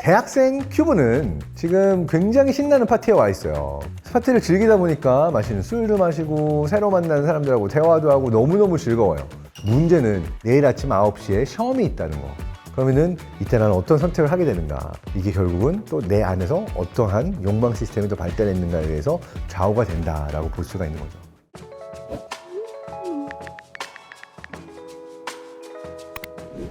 대학생 큐브는 지금 굉장히 신나는 파티에 와 있어요. 파티를 즐기다 보니까 맛있는 술도 마시고 새로 만나는 사람들하고 대화도 하고 너무너무 즐거워요. 문제는 내일 아침 9시에 시험이 있다는 거. 그러면은 이때 나는 어떤 선택을 하게 되는가. 이게 결국은 또 내 안에서 어떠한 욕망 시스템이 더 발달했는가에 대해서 좌우가 된다라고 볼 수가 있는 거죠.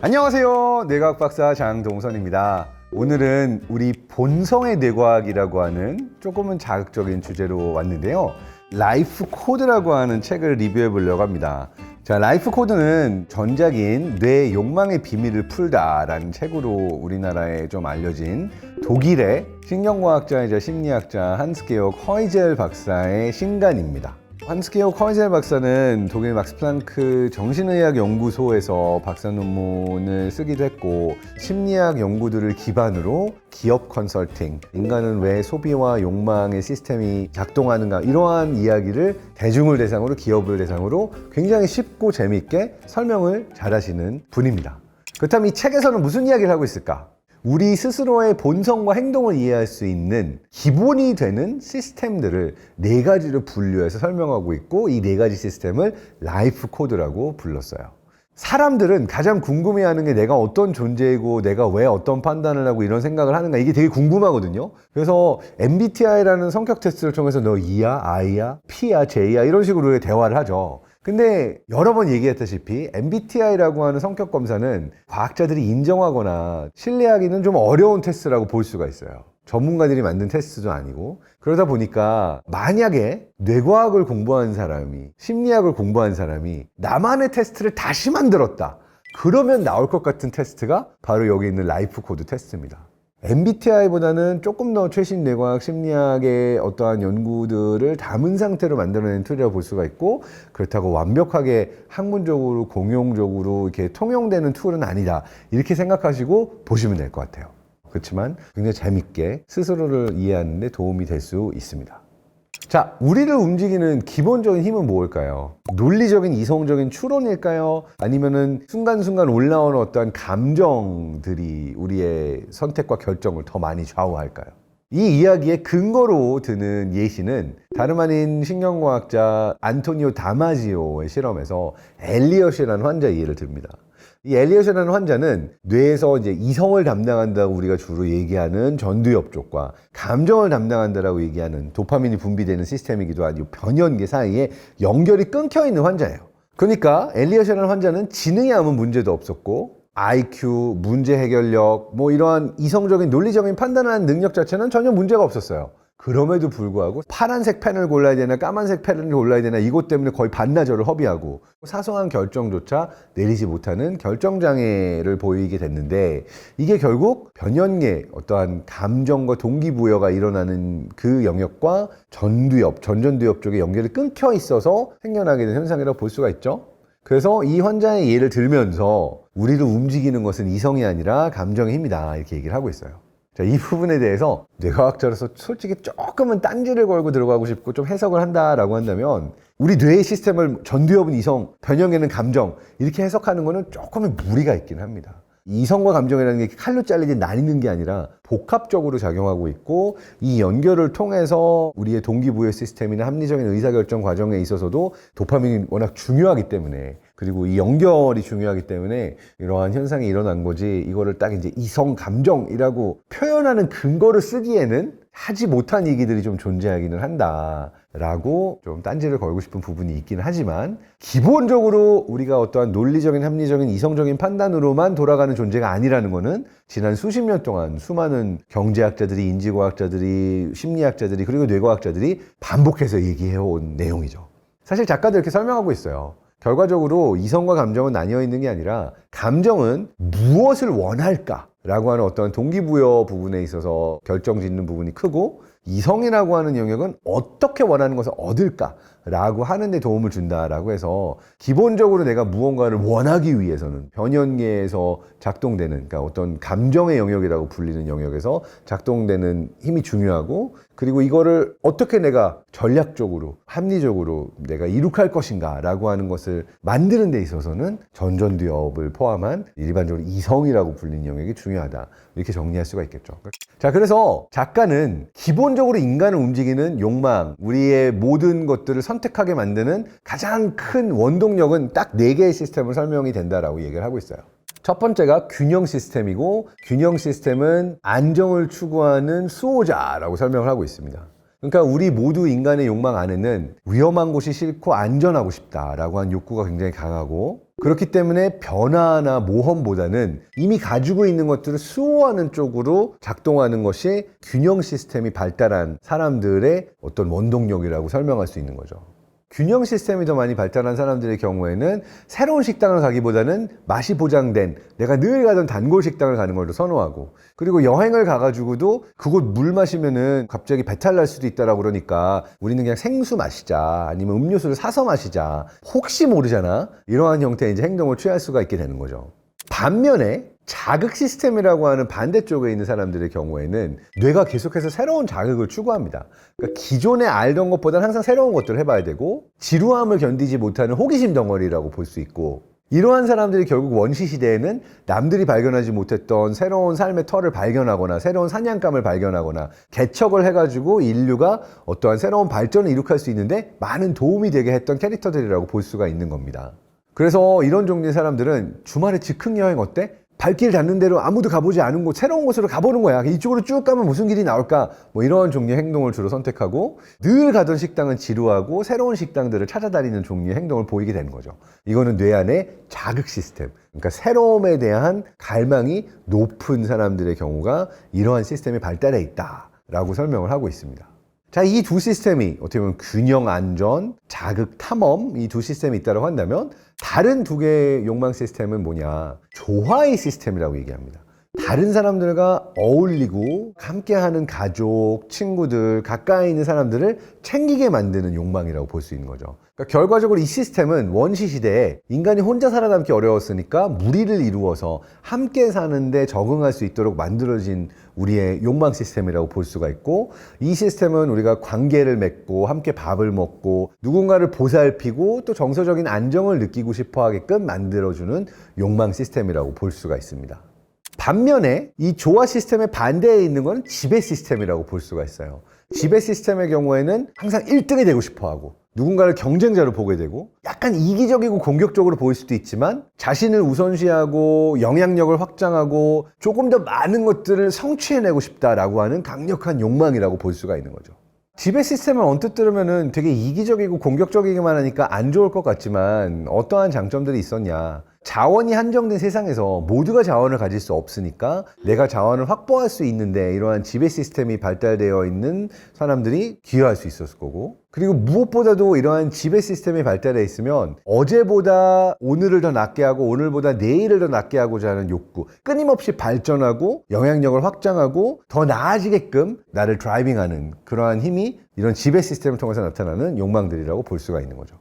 안녕하세요. 뇌과학 박사 장동선입니다. 오늘은 우리 본성의 뇌과학이라고 하는 조금은 자극적인 주제로 왔는데요. 라이프 코드라고 하는 책을 리뷰해 보려고 합니다. 자, 라이프 코드는 전작인 뇌 욕망의 비밀을 풀다라는 책으로 우리나라에 좀 알려진 독일의 신경과학자이자 심리학자 한스게org 허이젤 박사의 신간입니다. 한스게org 허이젤 박사는 독일 막스 플랑크 정신의학 연구소에서 박사 논문을 쓰기도 했고, 심리학 연구들을 기반으로 기업 컨설팅, 인간은 왜 소비와 욕망의 시스템이 작동하는가, 이러한 이야기를 대중을 대상으로, 기업을 대상으로 굉장히 쉽고 재미있게 설명을 잘하시는 분입니다. 그렇다면 이 책에서는 무슨 이야기를 하고 있을까? 우리 스스로의 본성과 행동을 이해할 수 있는 기본이 되는 시스템들을 4가지로 분류해서 설명하고 있고, 이 4가지 시스템을 라이프 코드라고 불렀어요. 사람들은 가장 궁금해하는 게 내가 어떤 존재이고 내가 왜 어떤 판단을 하고 이런 생각을 하는가, 이게 되게 궁금하거든요. 그래서 MBTI라는 성격 테스트를 통해서 너 E야, I야, P야, J야 이런 식으로 대화를 하죠. 근데 여러 번 얘기했다시피 MBTI라고 하는 성격 검사는 과학자들이 인정하거나 신뢰하기는 좀 어려운 테스트라고 볼 수가 있어요. 전문가들이 만든 테스트도 아니고. 그러다 보니까 만약에 뇌과학을 공부한 사람이, 심리학을 공부한 사람이 나만의 테스트를 다시 만들었다, 그러면 나올 것 같은 테스트가 바로 여기 있는 라이프 코드 테스트입니다. MBTI보다는 조금 더 최신 뇌과학 심리학의 어떠한 연구들을 담은 상태로 만들어낸 툴이라고 볼 수가 있고, 그렇다고 완벽하게 학문적으로 공용적으로 이렇게 통용되는 툴은 아니다, 이렇게 생각하시고 보시면 될 것 같아요. 그렇지만 굉장히 재밌게 스스로를 이해하는 데 도움이 될 수 있습니다. 자, 우리를 움직이는 기본적인 힘은 뭘까요? 논리적인 이성적인 추론일까요? 아니면은 순간순간 올라오는 어떠한 감정들이 우리의 선택과 결정을 더 많이 좌우할까요? 이 이야기의 근거로 드는 예시는 다름 아닌 신경과학자 안토니오 다마지오의 실험에서 엘리엇이라는 환자의 예를 듭니다. 이 엘리엇이라는 환자는 뇌에서 이제 이성을 담당한다고 우리가 주로 얘기하는 전두엽 쪽과 감정을 담당한다라고 얘기하는 도파민이 분비되는 시스템이기도 한 이 변연계 사이에 연결이 끊겨 있는 환자예요. 그러니까 엘리엇이라는 환자는 지능에 아무 문제도 없었고, IQ, 문제 해결력, 이러한 이성적인 논리적인 판단을 하는 능력 자체는 전혀 문제가 없었어요. 그럼에도 불구하고 파란색 펜을 골라야 되나 까만색 펜을 골라야 되나 이것 때문에 거의 반나절을 허비하고 사소한 결정조차 내리지 못하는 결정장애를 보이게 됐는데, 이게 결국 변연계 어떠한 감정과 동기부여가 일어나는 그 영역과 전전두엽 쪽의 연결이 끊겨 있어서 생겨나게 된 현상이라고 볼 수가 있죠. 그래서 이 환자의 예를 들면서 우리를 움직이는 것은 이성이 아니라 감정의 힘이다, 이렇게 얘기를 하고 있어요. 자, 이 부분에 대해서 뇌과학자로서 솔직히 조금은 딴지를 걸고 들어가고 싶고 좀 해석을 한다라고 한다면, 우리 뇌의 시스템을 전두엽은 이성, 변형에는 감정, 이렇게 해석하는 거는 조금은 무리가 있긴 합니다. 이성과 감정이라는 게 칼로 잘리게 나뉘는 게 아니라 복합적으로 작용하고 있고, 이 연결을 통해서 우리의 동기부여 시스템이나 합리적인 의사결정 과정에 있어서도 도파민이 워낙 중요하기 때문에, 그리고 이 연결이 중요하기 때문에 이러한 현상이 일어난 거지, 이거를 딱 이제 이성 감정이라고 표현하는 근거를 쓰기에는 하지 못한 얘기들이 좀 존재하기는 한다라고 좀 딴지를 걸고 싶은 부분이 있긴 하지만, 기본적으로 우리가 어떠한 논리적인 합리적인 이성적인 판단으로만 돌아가는 존재가 아니라는 거는 지난 수십 년 동안 수많은 경제학자들이, 인지과학자들이, 심리학자들이, 그리고 뇌과학자들이 반복해서 얘기해온 내용이죠. 사실 작가들 이렇게 설명하고 있어요. 결과적으로 이성과 감정은 나뉘어 있는 게 아니라, 감정은 무엇을 원할까 라고 하는 어떤 동기부여 부분에 있어서 결정짓는 부분이 크고, 이성이라고 하는 영역은 어떻게 원하는 것을 얻을까? 라고 하는 데 도움을 준다라고 해서 기본적으로 내가 무언가를 원하기 위해서는 변연계에서 작동되는, 그러니까 어떤 감정의 영역이라고 불리는 영역에서 작동되는 힘이 중요하고, 그리고 이거를 어떻게 내가 전략적으로 합리적으로 내가 이룩할 것인가 라고 하는 것을 만드는 데 있어서는 전전두엽을 포함한 일반적으로 이성이라고 불리는 영역이 중요하다, 이렇게 정리할 수가 있겠죠. 자, 그래서 작가는 기본적으로 인간을 움직이는 욕망, 우리의 모든 것들을 선택하게 만드는 가장 큰 원동력은 딱 4개의 시스템으로 설명이 된다라고 얘기를 하고 있어요. 첫 번째가 균형 시스템이고, 균형 시스템은 안정을 추구하는 수호자라고 설명을 하고 있습니다. 그러니까 우리 모두 인간의 욕망 안에는 위험한 곳이 싫고 안전하고 싶다라고 하는 욕구가 굉장히 강하고, 그렇기 때문에 변화나 모험보다는 이미 가지고 있는 것들을 수호하는 쪽으로 작동하는 것이 균형 시스템이 발달한 사람들의 어떤 원동력이라고 설명할 수 있는 거죠. 균형 시스템이 더 많이 발달한 사람들의 경우에는 새로운 식당을 가기보다는 맛이 보장된 내가 늘 가던 단골 식당을 가는 걸 선호하고, 그리고 여행을 가가지고도 그곳 물 마시면은 갑자기 배탈 날 수도 있다라고 그러니까 우리는 그냥 생수 마시자, 아니면 음료수를 사서 마시자, 혹시 모르잖아, 이러한 형태의 이제 행동을 취할 수가 있게 되는 거죠. 반면에 자극 시스템이라고 하는 반대쪽에 있는 사람들의 경우에는 뇌가 계속해서 새로운 자극을 추구합니다. 그러니까 기존에 알던 것보다는 항상 새로운 것들을 해봐야 되고, 지루함을 견디지 못하는 호기심 덩어리라고 볼 수 있고, 이러한 사람들이 결국 원시 시대에는 남들이 발견하지 못했던 새로운 삶의 터를 발견하거나 새로운 사냥감을 발견하거나 개척을 해가지고 인류가 어떠한 새로운 발전을 이룩할 수 있는데 많은 도움이 되게 했던 캐릭터들이라고 볼 수가 있는 겁니다. 그래서 이런 종류의 사람들은 주말에 즉흥 여행 어때? 발길 닿는 대로 아무도 가보지 않은 곳, 새로운 곳으로 가보는 거야. 이쪽으로 쭉 가면 무슨 길이 나올까? 뭐 이런 종류의 행동을 주로 선택하고, 늘 가던 식당은 지루하고 새로운 식당들을 찾아다니는 종류의 행동을 보이게 되는 거죠. 이거는 뇌 안의 자극 시스템, 그러니까 새로움에 대한 갈망이 높은 사람들의 경우가 이러한 시스템이 발달해 있다라고 설명을 하고 있습니다. 자, 이 두 시스템이 어떻게 보면 균형 안전, 자극 탐험, 이 두 시스템이 있다고 한다면 다른 두 개의 욕망 시스템은 뭐냐? 조화의 시스템이라고 얘기합니다. 다른 사람들과 어울리고 함께하는 가족, 친구들, 가까이 있는 사람들을 챙기게 만드는 욕망이라고 볼 수 있는 거죠. 그러니까 결과적으로 이 시스템은 원시 시대에 인간이 혼자 살아남기 어려웠으니까 무리를 이루어서 함께 사는데 적응할 수 있도록 만들어진 우리의 욕망 시스템이라고 볼 수가 있고, 이 시스템은 우리가 관계를 맺고 함께 밥을 먹고 누군가를 보살피고 또 정서적인 안정을 느끼고 싶어 하게끔 만들어주는 욕망 시스템이라고 볼 수가 있습니다. 반면에 이 조화 시스템의 반대에 있는 건 지배 시스템이라고 볼 수가 있어요. 지배 시스템의 경우에는 항상 1등이 되고 싶어 하고 누군가를 경쟁자로 보게 되고, 약간 이기적이고 공격적으로 보일 수도 있지만 자신을 우선시하고 영향력을 확장하고 조금 더 많은 것들을 성취해내고 싶다라고 하는 강력한 욕망이라고 볼 수가 있는 거죠. 지배 시스템을 언뜻 들으면은 되게 이기적이고 공격적이기만 하니까 안 좋을 것 같지만 어떠한 장점들이 있었냐? 자원이 한정된 세상에서 모두가 자원을 가질 수 없으니까 내가 자원을 확보할 수 있는데 이러한 지배 시스템이 발달되어 있는 사람들이 기여할 수 있었을 거고, 그리고 무엇보다도 이러한 지배 시스템이 발달되어 있으면 어제보다 오늘을 더 낫게 하고 오늘보다 내일을 더 낫게 하고자 하는 욕구, 끊임없이 발전하고 영향력을 확장하고 더 나아지게끔 나를 드라이빙하는 그러한 힘이 이런 지배 시스템을 통해서 나타나는 욕망들이라고 볼 수가 있는 거죠.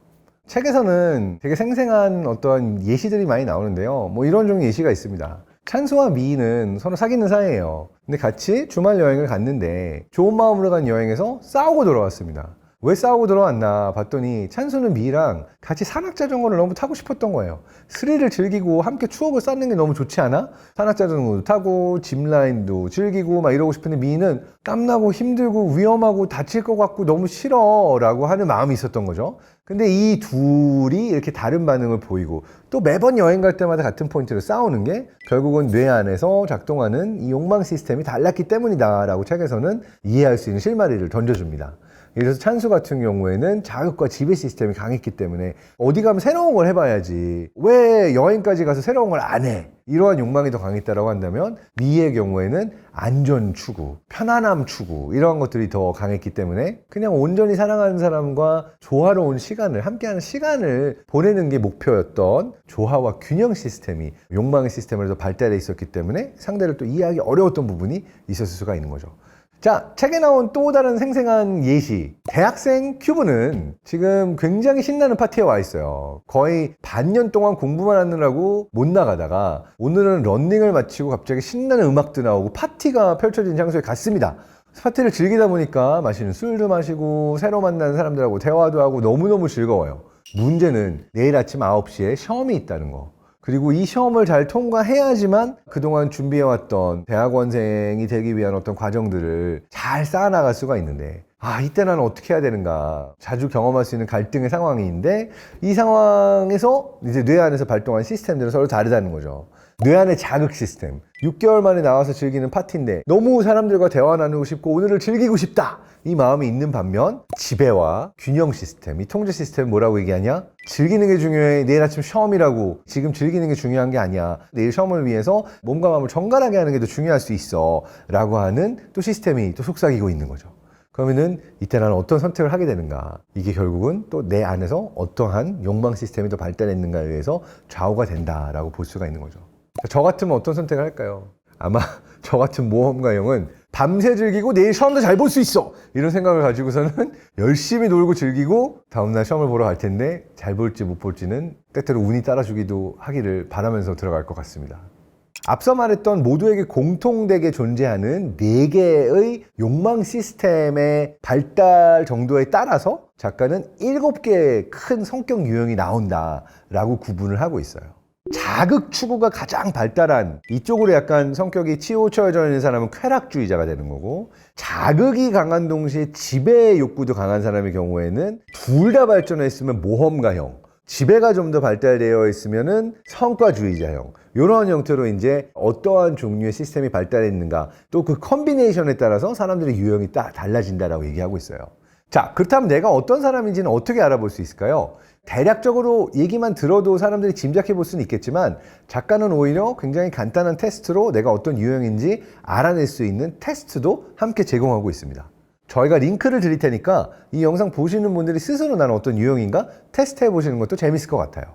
책에서는 되게 생생한 어떠한 예시들이 많이 나오는데요. 뭐 이런 종류의 예시가 있습니다. 찬수와 미희는 서로 사귀는 사이예요. 근데 같이 주말 여행을 갔는데 좋은 마음으로 간 여행에서 싸우고 돌아왔습니다. 왜 싸우고 들어왔나 봤더니 찬수는 미희랑 같이 산악자전거를 너무 타고 싶었던 거예요. 스릴을 즐기고 함께 추억을 쌓는 게 너무 좋지 않아? 산악자전거도 타고 짚라인도 즐기고 막 이러고 싶은데 미희는 땀나고 힘들고 위험하고 다칠 것 같고 너무 싫어 라고 하는 마음이 있었던 거죠. 근데 이 둘이 이렇게 다른 반응을 보이고 또 매번 여행 갈 때마다 같은 포인트를 싸우는 게 결국은 뇌 안에서 작동하는 이 욕망 시스템이 달랐기 때문이다 라고 책에서는 이해할 수 있는 실마리를 던져줍니다. 그래서 찬수 같은 경우에는 자극과 지배 시스템이 강했기 때문에 어디 가면 새로운 걸 해봐야지, 왜 여행까지 가서 새로운 걸 안 해? 이러한 욕망이 더 강했다고 한다면 미의 경우에는 안전 추구, 편안함 추구 이러한 것들이 더 강했기 때문에 그냥 온전히 사랑하는 사람과 조화로운 시간을, 함께하는 시간을 보내는 게 목표였던 조화와 균형 시스템이 욕망의 시스템으로 더 발달해 있었기 때문에 상대를 또 이해하기 어려웠던 부분이 있었을 수가 있는 거죠. 자, 책에 나온 또 다른 생생한 예시. 대학생 큐브는 지금 굉장히 신나는 파티에 와 있어요. 거의 반년 동안 공부만 하느라고 못 나가다가 오늘은 런닝을 마치고 갑자기 신나는 음악도 나오고 파티가 펼쳐진 장소에 갔습니다. 파티를 즐기다 보니까 마시는 술도 마시고 새로 만나는 사람들하고 대화도 하고 너무너무 즐거워요. 문제는 내일 아침 9시에 시험이 있다는 거. 그리고 이 시험을 잘 통과해야지만 그동안 준비해왔던 대학원생이 되기 위한 어떤 과정들을 잘 쌓아나갈 수가 있는데, 이때 나는 어떻게 해야 되는가. 자주 경험할 수 있는 갈등의 상황인데, 이 상황에서 이제 뇌 안에서 발동한 시스템들은 서로 다르다는 거죠. 뇌 안의 자극 시스템. 6개월 만에 나와서 즐기는 파티인데 너무 사람들과 대화 나누고 싶고 오늘을 즐기고 싶다, 이 마음이 있는 반면, 지배와 균형 시스템, 이 통제 시스템 뭐라고 얘기하냐? 즐기는 게 중요해. 내일 아침 시험이라고. 지금 즐기는 게 중요한 게 아니야. 내일 시험을 위해서 몸과 마음을 정갈하게 하는 게 더 중요할 수 있어 라고 하는 또 시스템이 또 속삭이고 있는 거죠. 그러면은 이때 나는 어떤 선택을 하게 되는가? 이게 결국은 또 내 안에서 어떠한 욕망 시스템이 더 발달했는가에 의해서 좌우가 된다라고 볼 수가 있는 거죠. 저 같으면 어떤 선택을 할까요? 아마 저 같은 모험가형은 밤새 즐기고 내일 시험도 잘 볼 수 있어, 이런 생각을 가지고서는 열심히 놀고 즐기고 다음날 시험을 보러 갈 텐데 잘 볼지 못 볼지는 때때로 운이 따라주기도 하기를 바라면서 들어갈 것 같습니다. 앞서 말했던 모두에게 공통되게 존재하는 4개의 욕망 시스템의 발달 정도에 따라서 작가는 7개의 큰 성격 유형이 나온다라고 구분을 하고 있어요. 자극 추구가 가장 발달한 이쪽으로 약간 성격이 치우쳐져 있는 사람은 쾌락주의자가 되는 거고, 자극이 강한 동시에 지배 욕구도 강한 사람의 경우에는 둘 다 발전했으면 모험가형, 지배가 좀 더 발달되어 있으면은 성과주의자형, 이런 형태로 이제 어떠한 종류의 시스템이 발달했는가, 또 그 컨비네이션에 따라서 사람들의 유형이 딱 달라진다라고 얘기하고 있어요. 자, 그렇다면 내가 어떤 사람인지는 어떻게 알아볼 수 있을까요? 대략적으로 얘기만 들어도 사람들이 짐작해 볼 수는 있겠지만, 작가는 오히려 굉장히 간단한 테스트로 내가 어떤 유형인지 알아낼 수 있는 테스트도 함께 제공하고 있습니다. 저희가 링크를 드릴 테니까 이 영상 보시는 분들이 스스로 나는 어떤 유형인가 테스트 해보시는 것도 재밌을 것 같아요.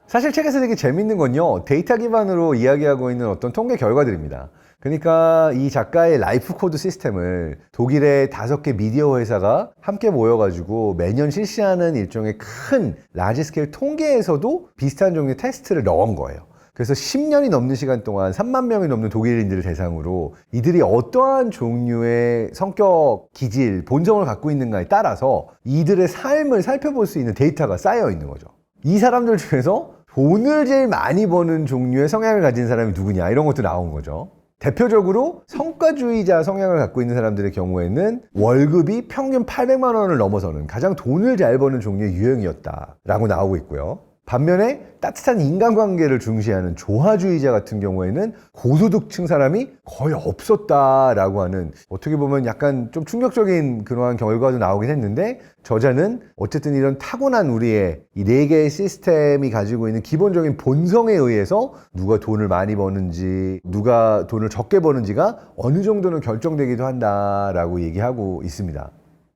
사실 책에서 되게 재밌는 건요, 데이터 기반으로 이야기하고 있는 어떤 통계 결과들입니다. 그러니까 이 작가의 라이프 코드 시스템을 독일의 5개 미디어 회사가 함께 모여가지고 매년 실시하는 일종의 큰 라지 스케일 통계에서도 비슷한 종류의 테스트를 넣은 거예요. 그래서 10년이 넘는 시간 동안 3만 명이 넘는 독일인들을 대상으로 이들이 어떠한 종류의 성격, 기질, 본성을 갖고 있는가에 따라서 이들의 삶을 살펴볼 수 있는 데이터가 쌓여 있는 거죠. 이 사람들 중에서 돈을 제일 많이 버는 종류의 성향을 가진 사람이 누구냐, 이런 것도 나온 거죠. 대표적으로 성과주의자 성향을 갖고 있는 사람들의 경우에는 월급이 평균 800만 원을 넘어서는 가장 돈을 잘 버는 종류의 유형이었다라고 나오고 있고요. 반면에 따뜻한 인간관계를 중시하는 조화주의자 같은 경우에는 고소득층 사람이 거의 없었다라고 하는, 어떻게 보면 약간 좀 충격적인 그러한 결과도 나오긴 했는데, 저자는 어쨌든 이런 타고난 우리의 이 4개의 시스템이 가지고 있는 기본적인 본성에 의해서 누가 돈을 많이 버는지 누가 돈을 적게 버는지가 어느 정도는 결정되기도 한다라고 얘기하고 있습니다.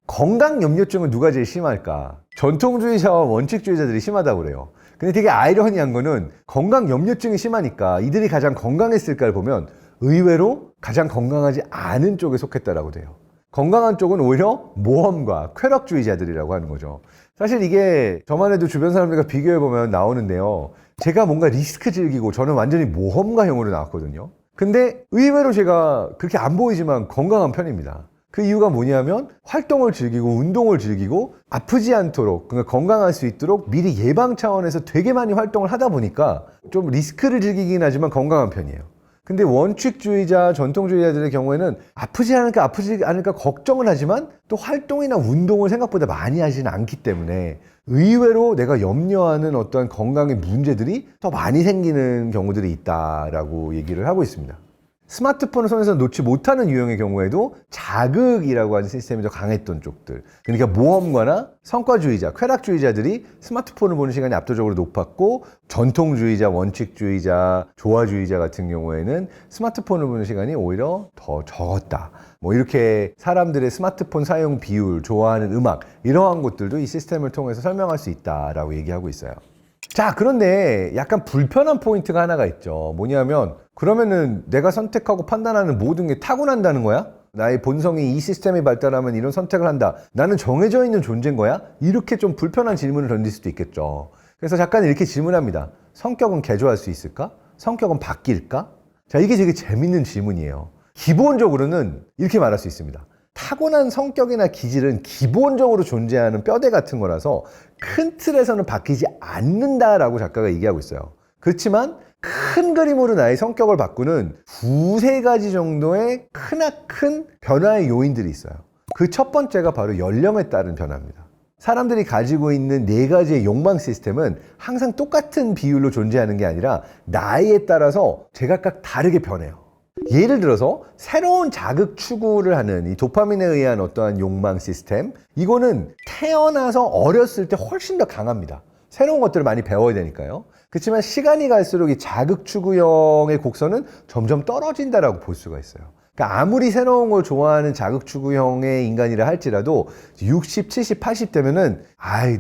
건강 염려증은 누가 제일 심할까? 전통주의자와 원칙주의자들이 심하다고 그래요. 근데 되게 아이러니한 거는 건강 염려증이 심하니까 이들이 가장 건강했을까를 보면 의외로 가장 건강하지 않은 쪽에 속했다라고 돼요. 건강한 쪽은 오히려 모험과 쾌락주의자들이라고 하는 거죠. 사실 이게 저만 해도 주변 사람들과 비교해보면 나오는데요, 제가 뭔가 리스크 즐기고 저는 완전히 모험가형으로 나왔거든요. 근데 의외로 제가 그렇게 안 보이지만 건강한 편입니다. 그 이유가 뭐냐면 활동을 즐기고 운동을 즐기고 아프지 않도록, 그러니까 건강할 수 있도록 미리 예방 차원에서 되게 많이 활동을 하다 보니까 좀 리스크를 즐기긴 하지만 건강한 편이에요. 근데 원칙주의자, 전통주의자들의 경우에는 아프지 않을까 걱정을 하지만 또 활동이나 운동을 생각보다 많이 하지는 않기 때문에 의외로 내가 염려하는 어떠한 건강의 문제들이 더 많이 생기는 경우들이 있다라고 얘기를 하고 있습니다. 스마트폰을 손에서 놓지 못하는 유형의 경우에도 자극이라고 하는 시스템이 더 강했던 쪽들, 그러니까 모험가나 성과주의자, 쾌락주의자들이 스마트폰을 보는 시간이 압도적으로 높았고, 전통주의자, 원칙주의자, 조화주의자 같은 경우에는 스마트폰을 보는 시간이 오히려 더 적었다. 뭐 이렇게 사람들의 스마트폰 사용 비율, 좋아하는 음악, 이러한 것들도 이 시스템을 통해서 설명할 수 있다라고 얘기하고 있어요. 자, 그런데 약간 불편한 포인트가 하나가 있죠. 뭐냐면, 그러면은 내가 선택하고 판단하는 모든 게 타고난다는 거야? 나의 본성이 이 시스템이 발달하면 이런 선택을 한다. 나는 정해져 있는 존재인 거야? 이렇게 좀 불편한 질문을 던질 수도 있겠죠. 그래서 작가는 이렇게 질문합니다. 성격은 개조할 수 있을까? 성격은 바뀔까? 자, 이게 되게 재밌는 질문이에요. 기본적으로는 이렇게 말할 수 있습니다. 타고난 성격이나 기질은 기본적으로 존재하는 뼈대 같은 거라서 큰 틀에서는 바뀌지 않는다라고 작가가 얘기하고 있어요. 그렇지만 큰 그림으로 나의 성격을 바꾸는 두세 가지 정도의 크나큰 변화의 요인들이 있어요. 그 첫 번째가 바로 연령에 따른 변화입니다. 사람들이 가지고 있는 네 가지의 욕망 시스템은 항상 똑같은 비율로 존재하는 게 아니라 나이에 따라서 제각각 다르게 변해요. 예를 들어서 새로운 자극 추구를 하는 이 도파민에 의한 어떠한 욕망 시스템, 이거는 태어나서 어렸을 때 훨씬 더 강합니다. 새로운 것들을 많이 배워야 되니까요. 그렇지만 시간이 갈수록 이 자극 추구형의 곡선은 점점 떨어진다라고 볼 수가 있어요. 그러니까 아무리 새로운 걸 좋아하는 자극 추구형의 인간이라 할지라도 60, 70, 80 되면은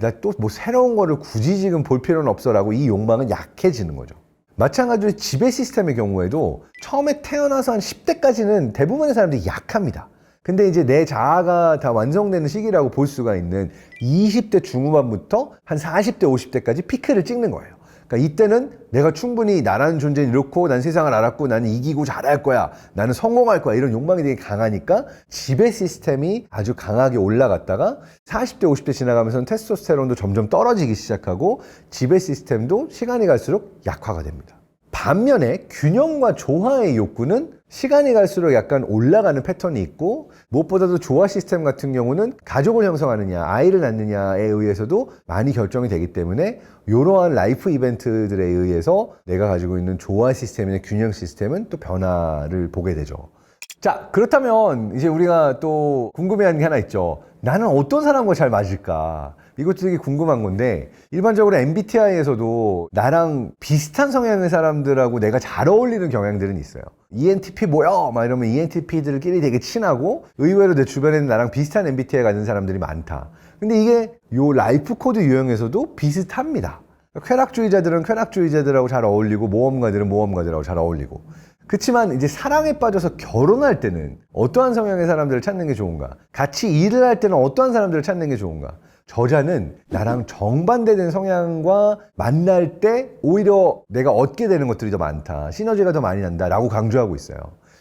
나 또 뭐 새로운 거를 굳이 지금 볼 필요는 없어라고 이 욕망은 약해지는 거죠. 마찬가지로 지배 시스템의 경우에도 처음에 태어나서 한 10대까지는 대부분의 사람들이 약합니다. 근데 이제 내 자아가 다 완성되는 시기라고 볼 수가 있는 20대 중후반부터 한 40대, 50대까지 피크를 찍는 거예요. 그러니까 이때는 내가 충분히 나라는 존재는 이렇고 난 세상을 알았고 나는 이기고 잘할 거야. 나는 성공할 거야. 이런 욕망이 되게 강하니까 지배 시스템이 아주 강하게 올라갔다가 40대, 50대 지나가면서는 테스토스테론도 점점 떨어지기 시작하고 지배 시스템도 시간이 갈수록 약화가 됩니다. 반면에 균형과 조화의 욕구는 시간이 갈수록 약간 올라가는 패턴이 있고 무엇보다도 조화 시스템 같은 경우는 가족을 형성하느냐 아이를 낳느냐에 의해서도 많이 결정이 되기 때문에 이러한 라이프 이벤트들에 의해서 내가 가지고 있는 조화 시스템이나 균형 시스템은 또 변화를 보게 되죠. 자, 그렇다면 이제 우리가 또 궁금해하는 게 하나 있죠. 나는 어떤 사람과 잘 맞을까? 이것도 되게 궁금한 건데 일반적으로 MBTI에서도 나랑 비슷한 성향의 사람들하고 내가 잘 어울리는 경향들은 있어요. ENTP 뭐야? 막 이러면 ENTP들끼리 되게 친하고 의외로 내 주변에는 나랑 비슷한 MBTI 가진 사람들이 많다. 근데 이게 요 라이프 코드 유형에서도 비슷합니다. 쾌락주의자들은 쾌락주의자들하고 잘 어울리고 모험가들은 모험가들하고 잘 어울리고. 그렇지만 이제 사랑에 빠져서 결혼할 때는 어떠한 성향의 사람들을 찾는 게 좋은가? 같이 일을 할 때는 어떠한 사람들을 찾는 게 좋은가? 저자는 나랑 정반대된 성향과 만날 때 오히려 내가 얻게 되는 것들이 더 많다. 시너지가 더 많이 난다 라고 강조하고 있어요.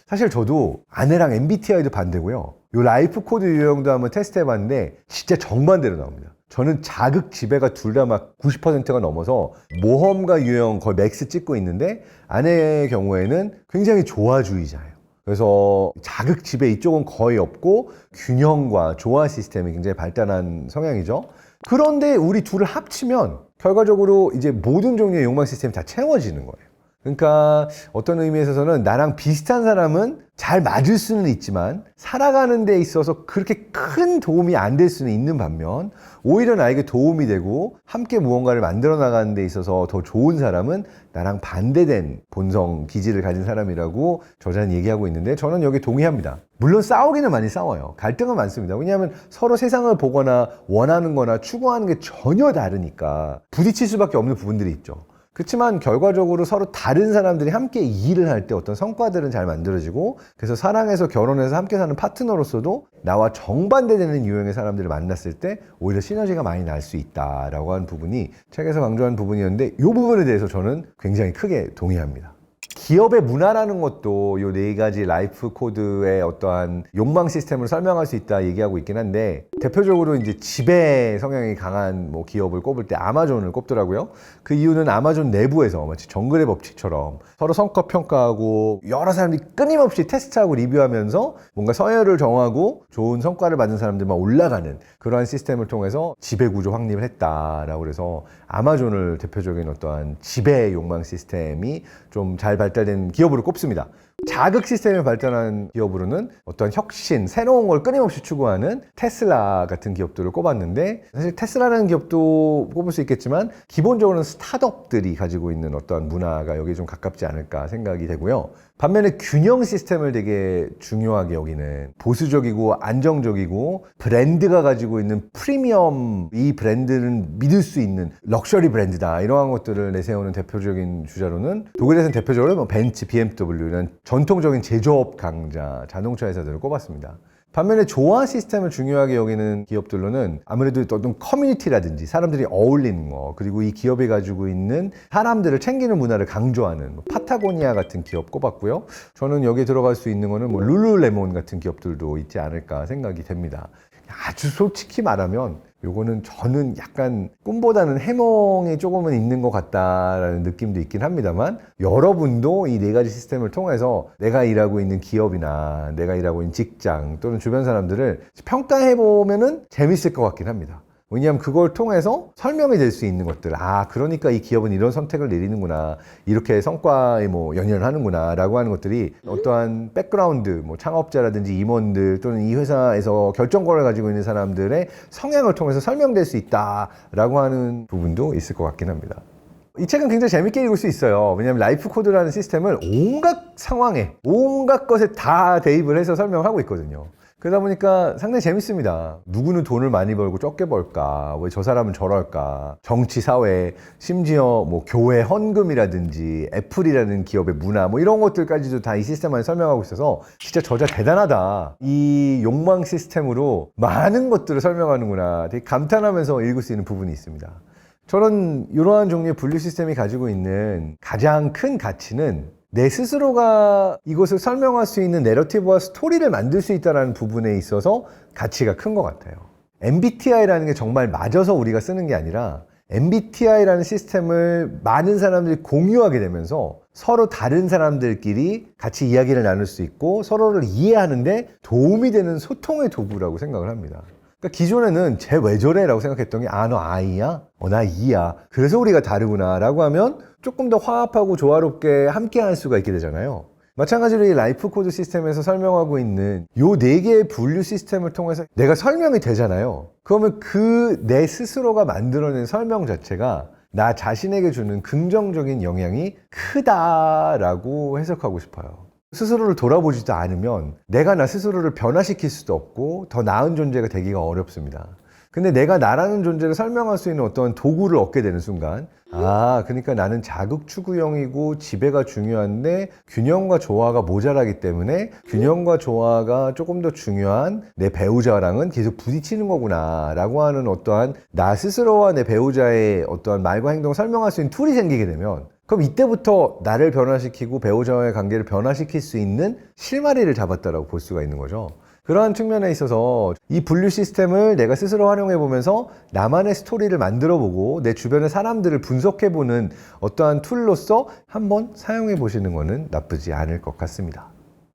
사실 저도 아내랑 MBTI도 반대고요. 요 라이프 코드 유형도 한번 테스트 해봤는데 진짜 정반대로 나옵니다. 저는 자극 지배가 둘 다 막 90%가 넘어서 모험가 유형 거의 맥스 찍고 있는데 아내의 경우에는 굉장히 조화주의자예요. 그래서 자극 지배 이쪽은 거의 없고 균형과 조화 시스템이 굉장히 발달한 성향이죠. 그런데 우리 둘을 합치면 결과적으로 이제 모든 종류의 욕망 시스템이 다 채워지는 거예요. 그러니까 어떤 의미에서는 나랑 비슷한 사람은 잘 맞을 수는 있지만 살아가는 데 있어서 그렇게 큰 도움이 안 될 수는 있는 반면 오히려 나에게 도움이 되고 함께 무언가를 만들어 나가는 데 있어서 더 좋은 사람은 나랑 반대된 본성 기질을 가진 사람이라고 저자는 얘기하고 있는데 저는 여기 동의합니다. 물론 싸우기는 많이 싸워요. 갈등은 많습니다. 왜냐하면 서로 세상을 보거나 원하는 거나 추구하는 게 전혀 다르니까 부딪힐 수밖에 없는 부분들이 있죠. 그렇지만 결과적으로 서로 다른 사람들이 함께 일을 할 때 어떤 성과들은 잘 만들어지고 그래서 사랑해서 결혼해서 함께 사는 파트너로서도 나와 정반대되는 유형의 사람들을 만났을 때 오히려 시너지가 많이 날 수 있다라고 하는 부분이 책에서 강조한 부분이었는데 이 부분에 대해서 저는 굉장히 크게 동의합니다. 기업의 문화라는 것도 이 네 가지 라이프 코드의 어떠한 욕망 시스템을 설명할 수 있다 얘기하고 있긴 한데 대표적으로 이제 지배 성향이 강한 뭐 기업을 꼽을 때 아마존을 꼽더라고요. 그 이유는 아마존 내부에서 마치 정글의 법칙처럼 서로 성과 평가하고 여러 사람들이 끊임없이 테스트하고 리뷰하면서 뭔가 서열을 정하고 좋은 성과를 받은 사람들만 올라가는 그러한 시스템을 통해서 지배 구조 확립을 했다라고 그래서 아마존을 대표적인 어떠한 지배 욕망 시스템이 좀 잘 발달된 기업으로 꼽습니다. 자극 시스템이 발달한 기업으로는 어떤 혁신, 새로운 걸 끊임없이 추구하는 테슬라 같은 기업들을 꼽았는데 사실 테슬라라는 기업도 꼽을 수 있겠지만 기본적으로는 스타트업들이 가지고 있는 어떤 문화가 여기에 좀 가깝지 않을까 생각이 되고요. 반면에 균형 시스템을 되게 중요하게 여기는 보수적이고 안정적이고 브랜드가 가지고 있는 프리미엄 이 브랜드는 믿을 수 있는 럭셔리 브랜드다 이러한 것들을 내세우는 대표적인 주자로는 독일에서는 대표적으로 뭐 벤츠, BMW 이런 전통적인 제조업 강자 자동차 회사들을 꼽았습니다. 반면에 조화 시스템을 중요하게 여기는 기업들로는 아무래도 어떤 커뮤니티라든지 사람들이 어울리는 거, 그리고 이 기업이 가지고 있는 사람들을 챙기는 문화를 강조하는 파타고니아 같은 기업 꼽았고요. 저는 여기 들어갈 수 있는 거는 룰루레몬 같은 기업들도 있지 않을까 생각이 됩니다. 아주 솔직히 말하면 요거는 저는 약간 꿈보다는 해몽이 조금은 있는 것 같다라는 느낌도 있긴 합니다만, 여러분도 이 네 가지 시스템을 통해서 내가 일하고 있는 기업이나 내가 일하고 있는 직장 또는 주변 사람들을 평가해 보면은 재밌을 것 같긴 합니다. 왜냐하면 그걸 통해서 설명이 될 수 있는 것들, 그러니까 이 기업은 이런 선택을 내리는구나, 이렇게 성과에 연연을 하는구나 라고 하는 것들이 어떠한 백그라운드, 창업자라든지 임원들 또는 이 회사에서 결정권을 가지고 있는 사람들의 성향을 통해서 설명될 수 있다라고 하는 부분도 있을 것 같긴 합니다. 이 책은 굉장히 재밌게 읽을 수 있어요. 왜냐하면 라이프 코드라는 시스템을 온갖 상황에, 온갖 것에 다 대입을 해서 설명하고 있거든요. 그러다 보니까 상당히 재밌습니다. 누구는 돈을 많이 벌고 적게 벌까? 왜 저 사람은 저럴까? 정치, 사회, 심지어 교회 헌금이라든지 애플이라는 기업의 문화 이런 것들까지도 다 이 시스템 안에 설명하고 있어서 진짜 저자 대단하다. 이 욕망 시스템으로 많은 것들을 설명하는구나. 되게 감탄하면서 읽을 수 있는 부분이 있습니다. 저는 이러한 종류의 분류 시스템이 가지고 있는 가장 큰 가치는 내 스스로가 이것을 설명할 수 있는 내러티브와 스토리를 만들 수 있다는 부분에 있어서 가치가 큰 것 같아요. MBTI라는 게 정말 맞아서 우리가 쓰는 게 아니라 MBTI라는 시스템을 많은 사람들이 공유하게 되면서 서로 다른 사람들끼리 같이 이야기를 나눌 수 있고 서로를 이해하는데 도움이 되는 소통의 도구라고 생각을 합니다. 그러니까 기존에는 쟤 왜 저래? 라고 생각했던 게 너 I야? 나 E야. 그래서 우리가 다르구나 라고 하면 조금 더 화합하고 조화롭게 함께 할 수가 있게 되잖아요. 마찬가지로 이 라이프 코드 시스템에서 설명하고 있는 요 4개의 분류 시스템을 통해서 내가 설명이 되잖아요. 그러면 그 내 스스로가 만들어낸 설명 자체가 나 자신에게 주는 긍정적인 영향이 크다라고 해석하고 싶어요. 스스로를 돌아보지도 않으면 내가 나 스스로를 변화시킬 수도 없고 더 나은 존재가 되기가 어렵습니다. 근데 내가 나라는 존재를 설명할 수 있는 어떤 도구를 얻게 되는 순간, 그러니까 나는 자극추구형이고 지배가 중요한데 균형과 조화가 모자라기 때문에 균형과 조화가 조금 더 중요한 내 배우자랑은 계속 부딪히는 거구나 라고 하는 어떠한 나 스스로와 내 배우자의 어떠한 말과 행동을 설명할 수 있는 툴이 생기게 되면, 그럼 이때부터 나를 변화시키고 배우자와의 관계를 변화시킬 수 있는 실마리를 잡았다라고 볼 수가 있는 거죠. 그러한 측면에 있어서 이 분류 시스템을 내가 스스로 활용해 보면서 나만의 스토리를 만들어 보고 내 주변의 사람들을 분석해 보는 어떠한 툴로서 한번 사용해 보시는 것은 나쁘지 않을 것 같습니다.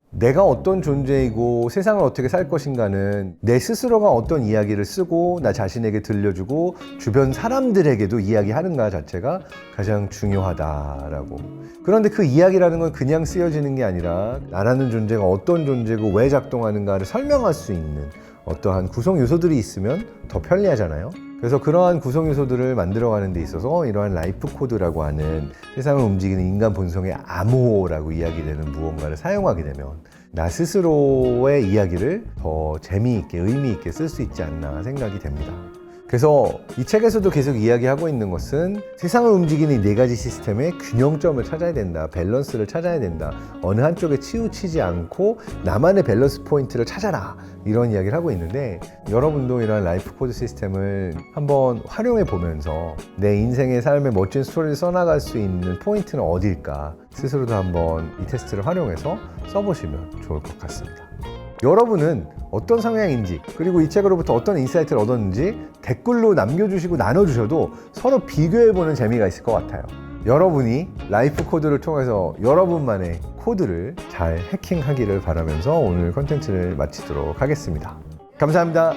내가 어떤 존재이고 세상을 어떻게 살 것인가는 내 스스로가 어떤 이야기를 쓰고 나 자신에게 들려주고 주변 사람들에게도 이야기하는가 자체가 가장 중요하다라고. 그런데 그 이야기라는 건 그냥 쓰여지는 게 아니라 나라는 존재가 어떤 존재고 왜 작동하는가를 설명할 수 있는 어떠한 구성 요소들이 있으면 더 편리하잖아요. 그래서 그러한 구성 요소들을 만들어가는 데 있어서 이러한 라이프 코드라고 하는 세상을 움직이는 인간 본성의 암호라고 이야기되는 무언가를 사용하게 되면 나 스스로의 이야기를 더 재미있게 의미있게 쓸 수 있지 않나 생각이 됩니다. 그래서 이 책에서도 계속 이야기하고 있는 것은 세상을 움직이는 이 4가지 시스템의 균형점을 찾아야 된다. 밸런스를 찾아야 된다. 어느 한쪽에 치우치지 않고 나만의 밸런스 포인트를 찾아라. 이런 이야기를 하고 있는데, 여러분도 이런 라이프 코드 시스템을 한번 활용해 보면서 내 인생의 삶의 멋진 스토리를 써나갈 수 있는 포인트는 어디일까 스스로도 한번 이 테스트를 활용해서 써보시면 좋을 것 같습니다. 여러분은 어떤 성향인지, 그리고 이 책으로부터 어떤 인사이트를 얻었는지 댓글로 남겨주시고 나눠주셔도 서로 비교해보는 재미가 있을 것 같아요. 여러분이 라이프 코드를 통해서 여러분만의 코드를 잘 해킹하기를 바라면서 오늘 컨텐츠를 마치도록 하겠습니다. 감사합니다.